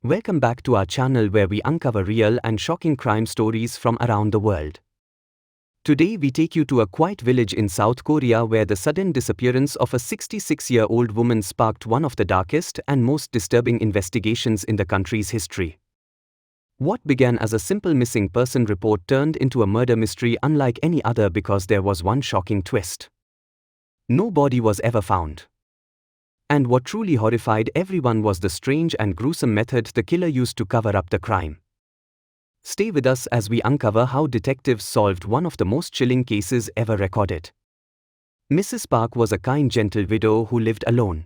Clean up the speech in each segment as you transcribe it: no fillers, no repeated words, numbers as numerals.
Welcome back to our channel where we uncover real and shocking crime stories from around the world. Today we take you to a quiet village in South Korea where the sudden disappearance of a 66-year-old woman sparked one of the darkest and most disturbing investigations in the country's history. What began as a simple missing person report turned into a murder mystery unlike any other because there was one shocking twist. No body was ever found. And what truly horrified everyone was the strange and gruesome method the killer used to cover up the crime. Stay with us as we uncover how detectives solved one of the most chilling cases ever recorded. Mrs. Park was a kind, gentle widow who lived alone.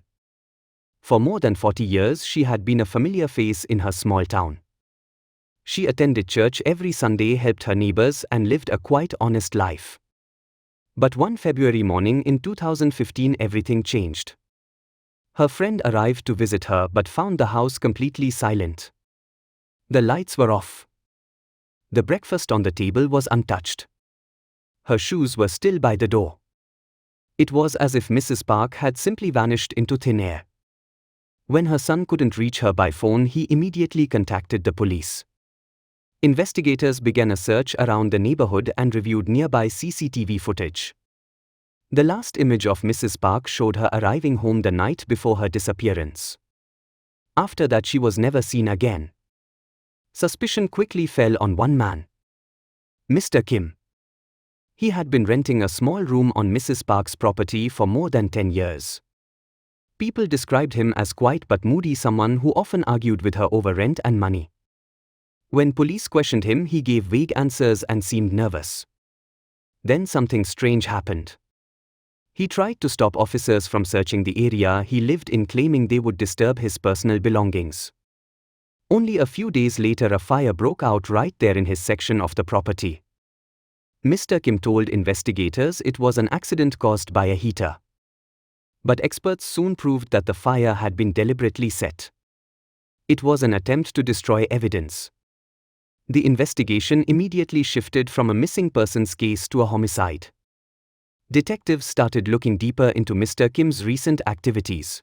For more than 40 years, she had been a familiar face in her small town. She attended church every Sunday, helped her neighbors, and lived a quiet, honest life. But one February morning in 2015, everything changed. Her friend arrived to visit her but found the house completely silent. The lights were off. The breakfast on the table was untouched. Her shoes were still by the door. It was as if Mrs. Park had simply vanished into thin air. When her son couldn't reach her by phone, he immediately contacted the police. Investigators began a search around the neighborhood and reviewed nearby CCTV footage. The last image of Mrs. Park showed her arriving home the night before her disappearance. After that, she was never seen again. Suspicion quickly fell on one man: Mr. Kim. He had been renting a small room on Mrs. Park's property for more than 10 years. People described him as quiet but moody, someone who often argued with her over rent and money. When police questioned him, he gave vague answers and seemed nervous. Then something strange happened. He tried to stop officers from searching the area he lived in, claiming they would disturb his personal belongings. Only a few days later, a fire broke out right there in his section of the property. Mr. Kim told investigators it was an accident caused by a heater. But experts soon proved that the fire had been deliberately set. It was an attempt to destroy evidence. The investigation immediately shifted from a missing persons case to a homicide. Detectives started looking deeper into Mr. Kim's recent activities.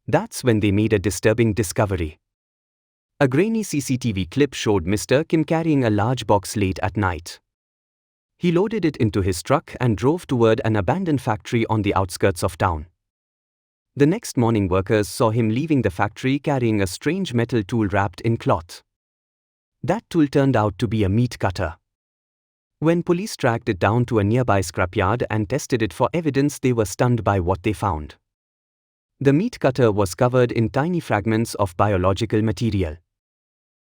That's when they made a disturbing discovery. A grainy CCTV clip showed Mr. Kim carrying a large box late at night. He loaded it into his truck and drove toward an abandoned factory on the outskirts of town. The next morning, workers saw him leaving the factory carrying a strange metal tool wrapped in cloth. That tool turned out to be a meat cutter. When police tracked it down to a nearby scrapyard and tested it for evidence, they were stunned by what they found. The meat cutter was covered in tiny fragments of biological material.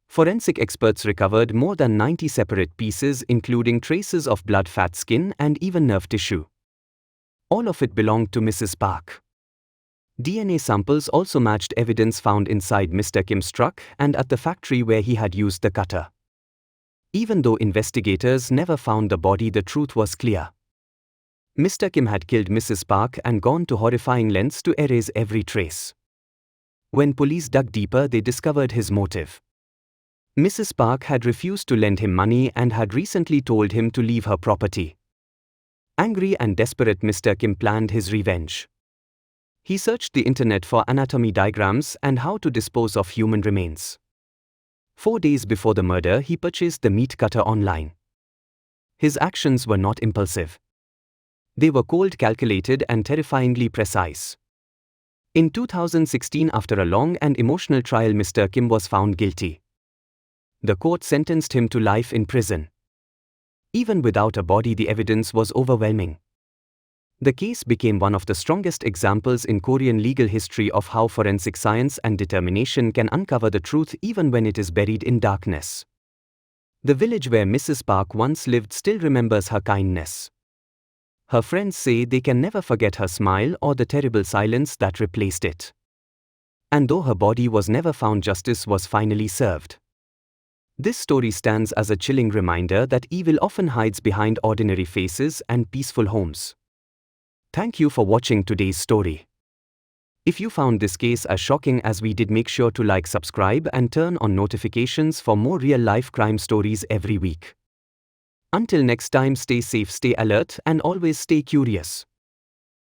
Forensic experts recovered more than 90 separate pieces, including traces of blood, fat, skin, and even nerve tissue. All of it belonged to Mrs. Park. DNA samples also matched evidence found inside Mr. Kim's truck and at the factory where he had used the cutter. Even though investigators never found the body, the truth was clear. Mr. Kim had killed Mrs. Park and gone to horrifying lengths to erase every trace. When police dug deeper, they discovered his motive. Mrs. Park had refused to lend him money and had recently told him to leave her property. Angry and desperate, Mr. Kim planned his revenge. He searched the internet for anatomy diagrams and how to dispose of human remains. 4 days before the murder, he purchased the meat cutter online. His actions were not impulsive. They were cold, calculated, and terrifyingly precise. In 2016, after a long and emotional trial, Mr. Kim was found guilty. The court sentenced him to life in prison. Even without a body, the evidence was overwhelming. The case became one of the strongest examples in Korean legal history of how forensic science and determination can uncover the truth even when it is buried in darkness. The village where Mrs. Park once lived still remembers her kindness. Her friends say they can never forget her smile or the terrible silence that replaced it. And though her body was never found, justice was finally served. This story stands as a chilling reminder that evil often hides behind ordinary faces and peaceful homes. Thank you for watching today's story. If you found this case as shocking as we did, make sure to like, subscribe, and turn on notifications for more real-life crime stories every week. Until next time, stay safe, stay alert, and always stay curious.